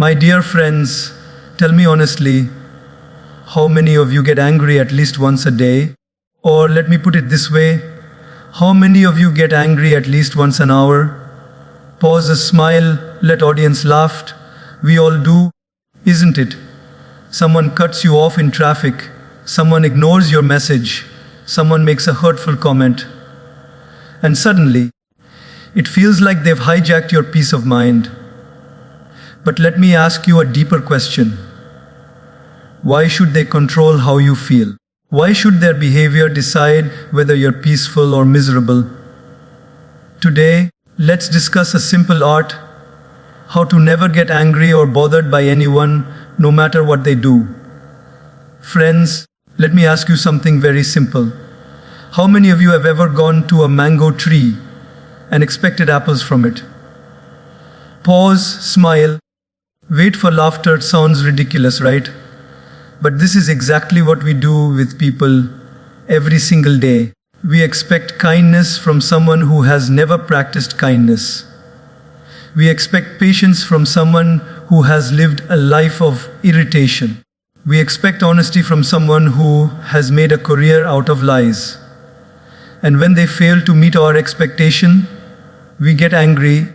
My dear friends, tell me honestly, how many of you get angry at least once a day? Or let me put it this way, how many of you get angry at least once an hour? Pause a smile, let audience laugh. We all do, isn't it? Someone cuts you off in traffic, someone ignores your message, someone makes a hurtful comment. And suddenly, it feels like they've hijacked your peace of mind. But let me ask you a deeper question. Why should they control how you feel? Why should their behavior decide whether you're peaceful or miserable? Today, let's discuss a simple art, how to never get angry or bothered by anyone, no matter what they do. Friends, let me ask you something very simple. How many of you have ever gone to a mango tree and expected apples from it? Pause, smile, wait for laughter. Sounds ridiculous, right? But this is exactly what we do with people every single day. We expect kindness from someone who has never practiced kindness. We expect patience from someone who has lived a life of irritation. We expect honesty from someone who has made a career out of lies. And when they fail to meet our expectation, we get angry,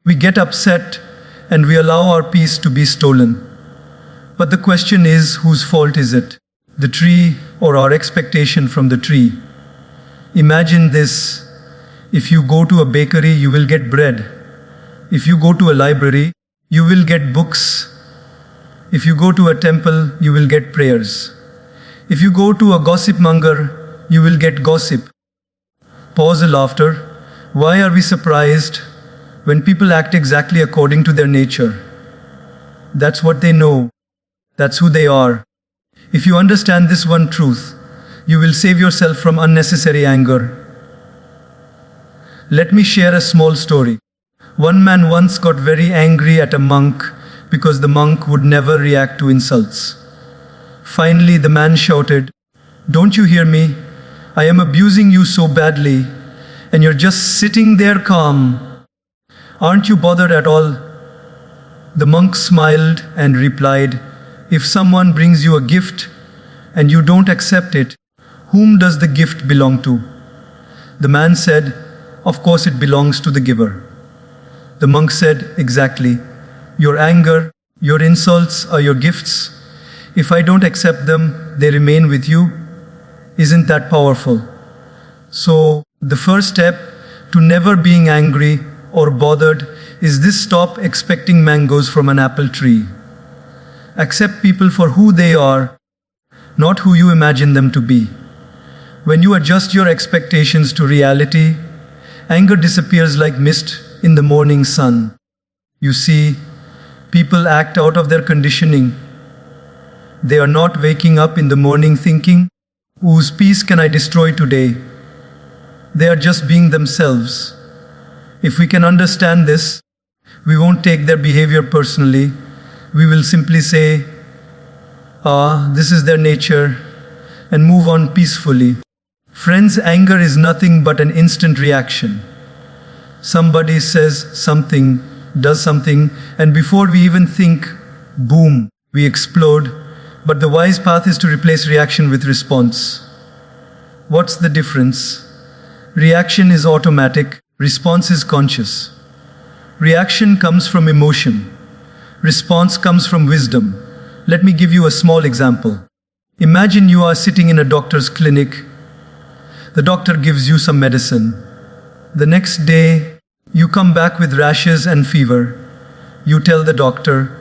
we get upset, and we allow our peace to be stolen. But the question is, whose fault is it? The tree or our expectation from the tree? Imagine this. If you go to a bakery, you will get bread. If you go to a library, you will get books. If you go to a temple, you will get prayers. If you go to a gossip monger, you will get gossip. Pause the laughter. Why are we surprised when people act exactly according to their nature? That's what they know. That's who they are. If you understand this one truth, you will save yourself from unnecessary anger. Let me share a small story. One man once got very angry at a monk because the monk would never react to insults. Finally, the man shouted, "Don't you hear me? I am abusing you so badly, and you're just sitting there calm. Aren't you bothered at all?" The monk smiled and replied, "If someone brings you a gift and you don't accept it, whom does the gift belong to?" The man said, "Of course it belongs to the giver." The monk said, "Exactly. Your anger, your insults are your gifts. If I don't accept them, they remain with you. Isn't that powerful?" So, the first step to never being angry or bothered is this: stop expecting mangoes from an apple tree. Accept people for who they are, not who you imagine them to be. When you adjust your expectations to reality, anger disappears like mist in the morning sun. You see, people act out of their conditioning. They are not waking up in the morning thinking, "Whose peace can I destroy today?" They are just being themselves. If we can understand this, we won't take their behavior personally. We will simply say, this is their nature, and move on peacefully. Friends, anger is nothing but an instant reaction. Somebody says something, does something, and before we even think, boom, we explode. But the wise path is to replace reaction with response. What's the difference? Reaction is automatic, response is conscious. Reaction comes from emotion. Response comes from wisdom. Let me give you a small example. Imagine you are sitting in a doctor's clinic. The doctor gives you some medicine. The next day, you come back with rashes and fever. You tell the doctor,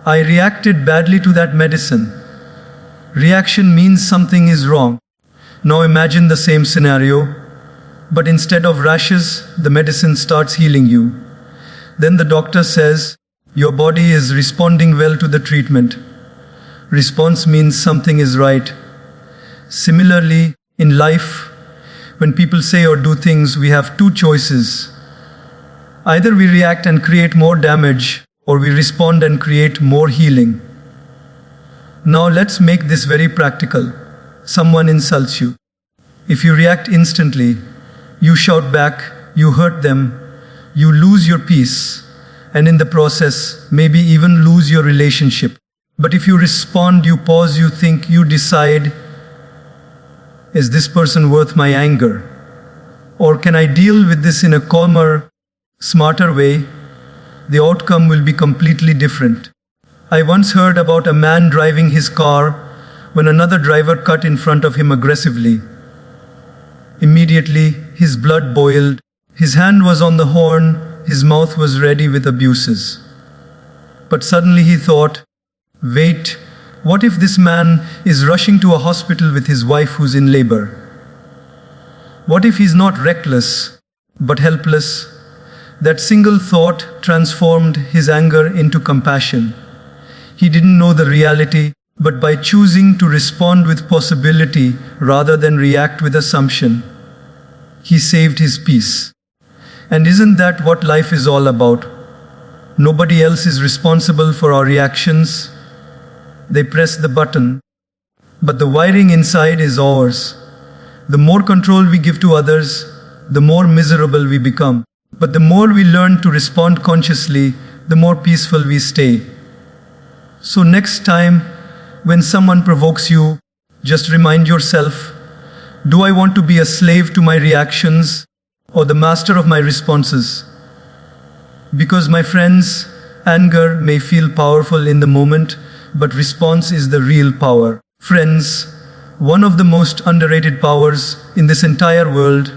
"I reacted badly to that medicine." Reaction means something is wrong. Now imagine the same scenario, but instead of rashes, the medicine starts healing you. Then the doctor says, "Your body is responding well to the treatment." Response means something is right. Similarly, in life, when people say or do things, we have two choices. Either we react and create more damage, or we respond and create more healing. Now let's make this very practical. Someone insults you. If you react instantly, you shout back, you hurt them, you lose your peace, and in the process, maybe even lose your relationship. But if you respond, you pause, you think, you decide, is this person worth my anger? Or can I deal with this in a calmer, smarter way? The outcome will be completely different. I once heard about a man driving his car when another driver cut in front of him aggressively. Immediately, his blood boiled. His hand was on the horn, his mouth was ready with abuses. But suddenly he thought, wait, what if this man is rushing to a hospital with his wife who's in labor? What if he's not reckless, but helpless? That single thought transformed his anger into compassion. He didn't know the reality, but by choosing to respond with possibility rather than react with assumption, he saved his peace. And isn't that what life is all about? Nobody else is responsible for our reactions. They press the button, but the wiring inside is ours. The more control we give to others, the more miserable we become. But the more we learn to respond consciously, the more peaceful we stay. So next time, when someone provokes you, just remind yourself, do I want to be a slave to my reactions or the master of my responses? Because my friends, anger may feel powerful in the moment, but response is the real power. Friends, one of the most underrated powers in this entire world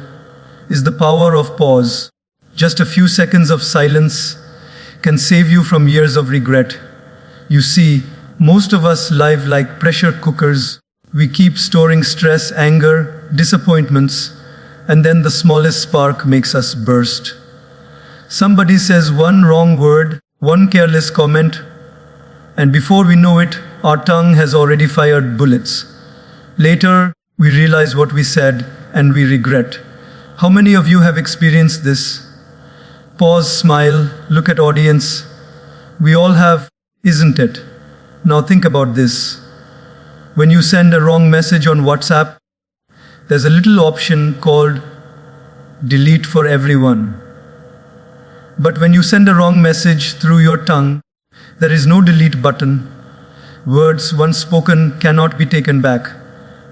is the power of pause. Just a few seconds of silence can save you from years of regret. You see, most of us live like pressure cookers. We keep storing stress, anger, disappointments, and then the smallest spark makes us burst. Somebody says one wrong word, one careless comment, and before we know it, our tongue has already fired bullets. Later, we realize what we said and we regret. How many of you have experienced this? Pause, smile, look at audience. We all have, isn't it? Now think about this. When you send a wrong message on WhatsApp, there's a little option called delete for everyone. But when you send a wrong message through your tongue, there is no delete button. Words once spoken cannot be taken back.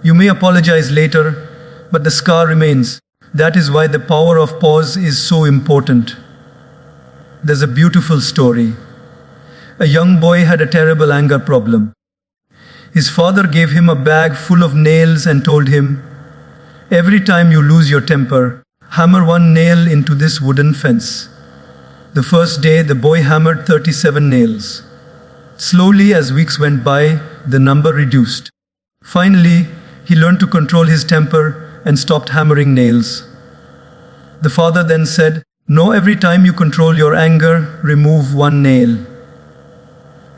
You may apologize later, but the scar remains. That is why the power of pause is so important. There's a beautiful story. A young boy had a terrible anger problem. His father gave him a bag full of nails and told him, every time you lose your temper, hammer one nail into this wooden fence. The first day, the boy hammered 37 nails. Slowly, as weeks went by, the number reduced. Finally, he learned to control his temper and stopped hammering nails. The father then said, no, every time you control your anger, remove one nail.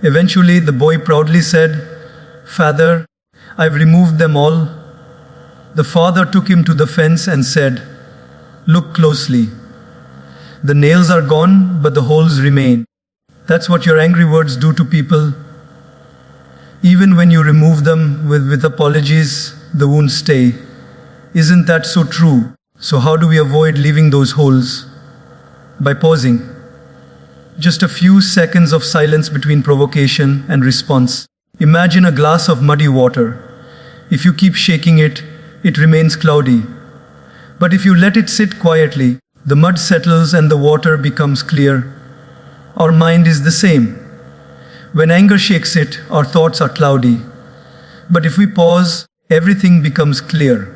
Eventually, the boy proudly said, Father, I've removed them all. The father took him to the fence and said, look closely. The nails are gone, but the holes remain. That's what your angry words do to people. Even when you remove them with apologies, the wounds stay. Isn't that so true? So how do we avoid leaving those holes? By pausing. Just a few seconds of silence between provocation and response. Imagine a glass of muddy water. If you keep shaking it, it remains cloudy. But if you let it sit quietly, the mud settles and the water becomes clear. Our mind is the same. When anger shakes it, our thoughts are cloudy. But if we pause, everything becomes clear.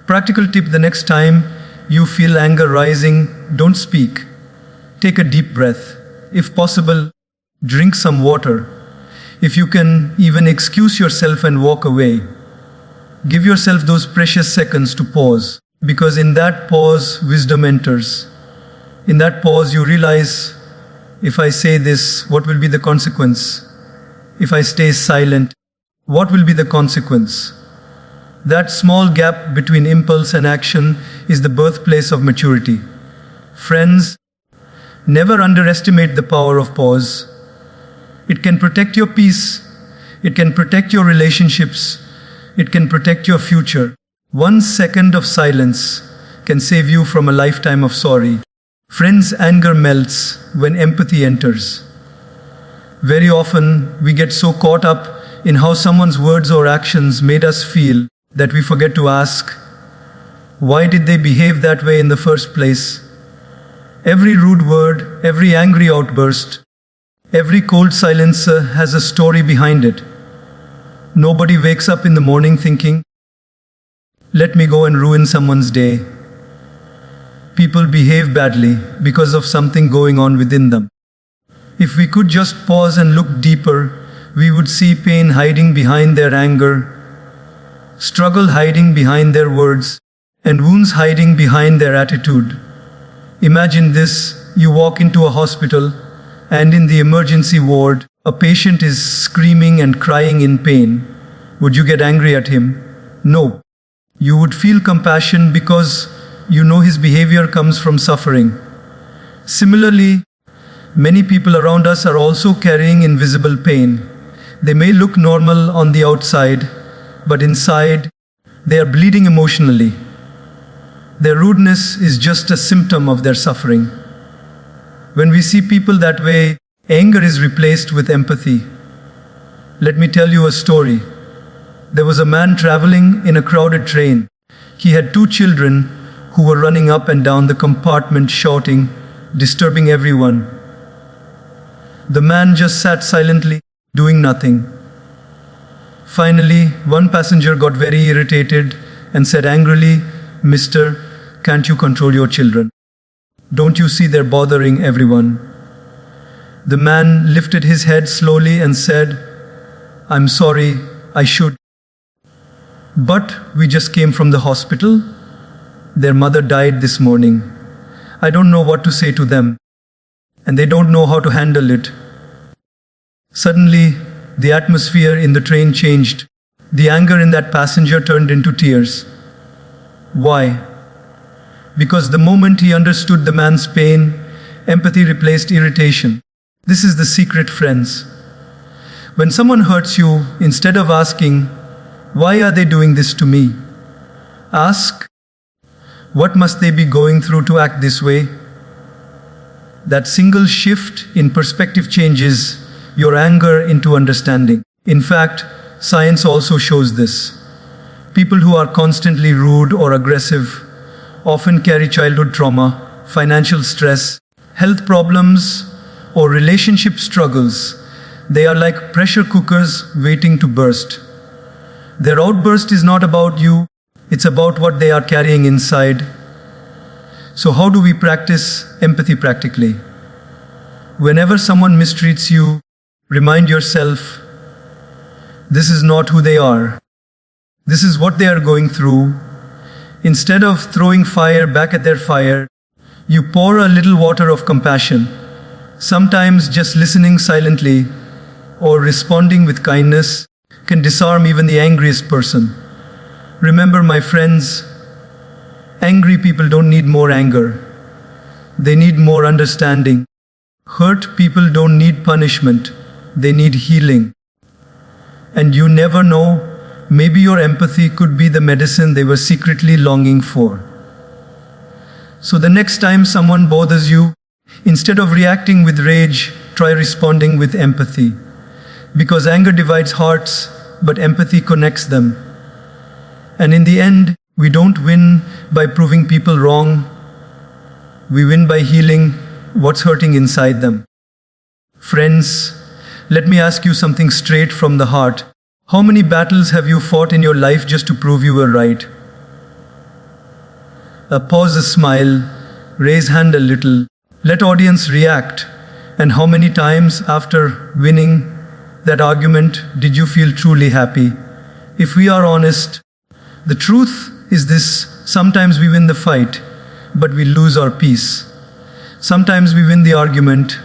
Practical tip: the next time you feel anger rising, don't speak. Take a deep breath. If possible, drink some water. If you can, even excuse yourself and walk away. Give yourself those precious seconds to pause, because in that pause, wisdom enters. In that pause, you realize, if I say this, what will be the consequence? If I stay silent, what will be the consequence? That small gap between impulse and action is the birthplace of maturity. Friends, never underestimate the power of pause. It can protect your peace. It can protect your relationships. It can protect your future. 1 second of silence can save you from a lifetime of sorry. Friends, anger melts when empathy enters. Very often, we get so caught up in how someone's words or actions made us feel that we forget to ask, why did they behave that way in the first place? Every rude word, every angry outburst, every cold silence has a story behind it. Nobody wakes up in the morning thinking, let me go and ruin someone's day. People behave badly because of something going on within them. If we could just pause and look deeper, we would see pain hiding behind their anger, struggle hiding behind their words, and wounds hiding behind their attitude. Imagine this: you walk into a hospital, and in the emergency ward, a patient is screaming and crying in pain. Would you get angry at him? No. You would feel compassion because you know his behavior comes from suffering. Similarly, many people around us are also carrying invisible pain. They may look normal on the outside, but inside, they are bleeding emotionally. Their rudeness is just a symptom of their suffering. When we see people that way, anger is replaced with empathy. Let me tell you a story. There was a man traveling in a crowded train. He had 2 children who were running up and down the compartment shouting, disturbing everyone. The man just sat silently, doing nothing. Finally, one passenger got very irritated and said angrily, "Mister, can't you control your children? Don't you see they're bothering everyone?" The man lifted his head slowly and said, "I'm sorry, I should. But we just came from the hospital. Their mother died this morning. I don't know what to say to them, and they don't know how to handle it." Suddenly, the atmosphere in the train changed. The anger in that passenger turned into tears. Why? Because the moment he understood the man's pain, empathy replaced irritation. This is the secret, friends. When someone hurts you, instead of asking, "Why are they doing this to me?" ask, "What must they be going through to act this way?" That single shift in perspective changes your anger into understanding. In fact, science also shows this. People who are constantly rude or aggressive often carry childhood trauma, financial stress, health problems, or relationship struggles. They are like pressure cookers waiting to burst. Their outburst is not about you, it's about what they are carrying inside. So how do we practice empathy practically? Whenever someone mistreats you, remind yourself, this is not who they are. This is what they are going through. Instead of throwing fire back at their fire, you pour a little water of compassion. Sometimes just listening silently or responding with kindness can disarm even the angriest person. Remember, my friends, angry people don't need more anger. They need more understanding. Hurt people don't need punishment. They need healing. And you never know, maybe your empathy could be the medicine they were secretly longing for. So the next time someone bothers you, instead of reacting with rage, try responding with empathy. Because anger divides hearts, but empathy connects them. And in the end, we don't win by proving people wrong. We win by healing what's hurting inside them. Friends, let me ask you something straight from the heart. How many battles have you fought in your life just to prove you were right? Pause a smile, raise hand a little, let audience react. And how many times after winning that argument did you feel truly happy? If we are honest, the truth is this: sometimes we win the fight, but we lose our peace. Sometimes we win the argument,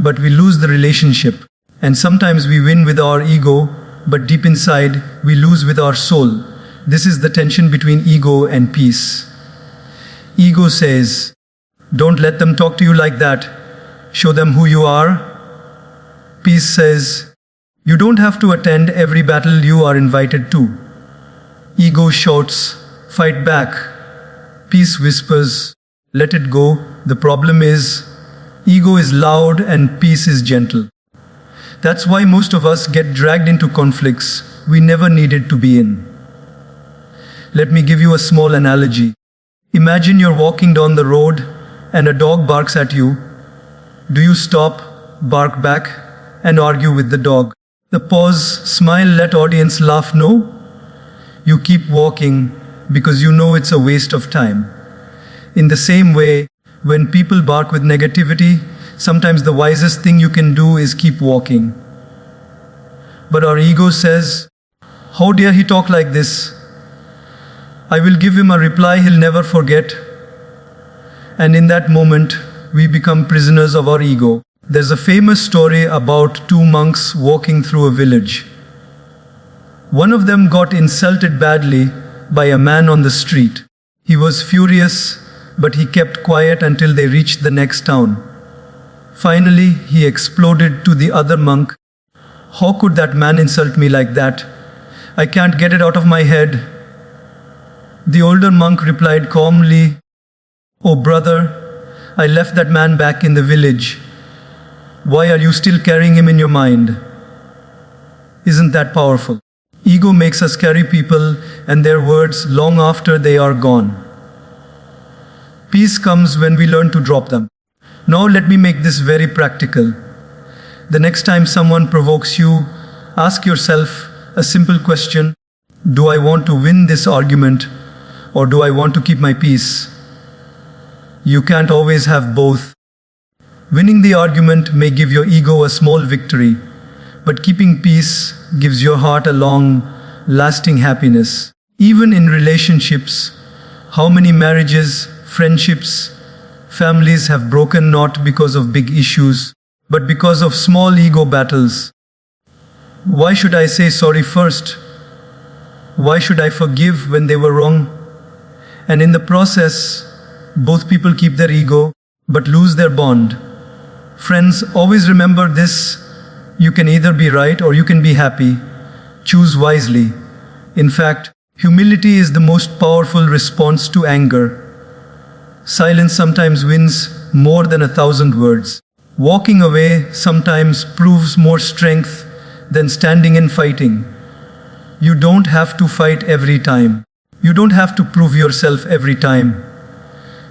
but we lose the relationship. And sometimes we win with our ego, but deep inside we lose with our soul. This is the tension between ego and peace. Ego says, don't let them talk to you like that. Show them who you are. Peace says, you don't have to attend every battle you are invited to. Ego shouts, fight back. Peace whispers, Let it go. The problem is, ego is loud and peace is gentle. That's why most of us get dragged into conflicts we never needed to be in. Let me give you a small analogy. Imagine you're walking down the road and a dog barks at you. Do you stop, bark back, and argue with the dog? The pause, smile, let audience laugh? No. You keep walking because you know it's a waste of time. In the same way, when people bark with negativity, sometimes the wisest thing you can do is keep walking. But our ego says, how dare he talk like this? I will give him a reply he'll never forget. And in that moment, we become prisoners of our ego. There's a famous story about two monks walking through a village. One of them got insulted badly by a man on the street. He was furious, but he kept quiet until they reached the next town. Finally, he exploded to the other monk. How could that man insult me like that? I can't get it out of my head. The older monk replied calmly, "Oh brother, I left that man back in the village. Why are you still carrying him in your mind?" Isn't that powerful? Ego makes us carry people and their words long after they are gone. Peace comes when we learn to drop them. Now let me make this very practical. The next time someone provokes you, ask yourself a simple question. Do I want to win this argument, or do I want to keep my peace? You can't always have both. Winning the argument may give your ego a small victory, but keeping peace gives your heart a long, lasting happiness. Even in relationships, how many marriages, friendships, families have broken not because of big issues, but because of small ego battles? Why should I say sorry first? Why should I forgive when they were wrong? And in the process, both people keep their ego, but lose their bond. Friends, always remember this. You can either be right or you can be happy. Choose wisely. In fact, humility is the most powerful response to anger. Silence sometimes wins more than 1,000 words. Walking away sometimes proves more strength than standing and fighting. You don't have to fight every time. You don't have to prove yourself every time,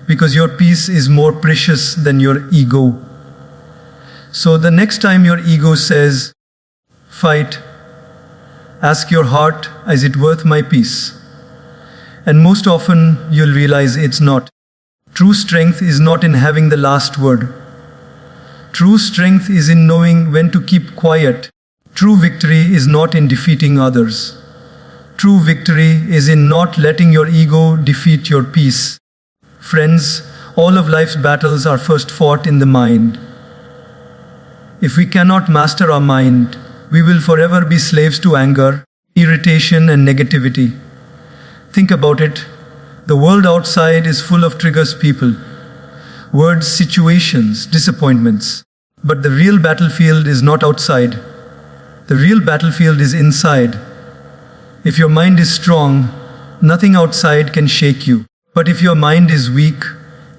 because your peace is more precious than your ego. So the next time your ego says, fight, ask your heart, is it worth my peace? And most often you'll realize it's not. True strength is not in having the last word. True strength is in knowing when to keep quiet. True victory is not in defeating others. True victory is in not letting your ego defeat your peace. Friends, all of life's battles are first fought in the mind. If we cannot master our mind, we will forever be slaves to anger, irritation, and negativity. Think about it. The world outside is full of triggers people, words, situations, disappointments. But the real battlefield is not outside. The real battlefield is inside. If your mind is strong, nothing outside can shake you. But if your mind is weak,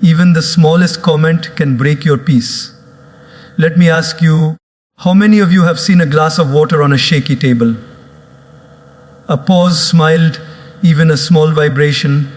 even the smallest comment can break your peace. Let me ask you, how many of you have seen a glass of water on a shaky table? A pause, smiled, even a small vibration,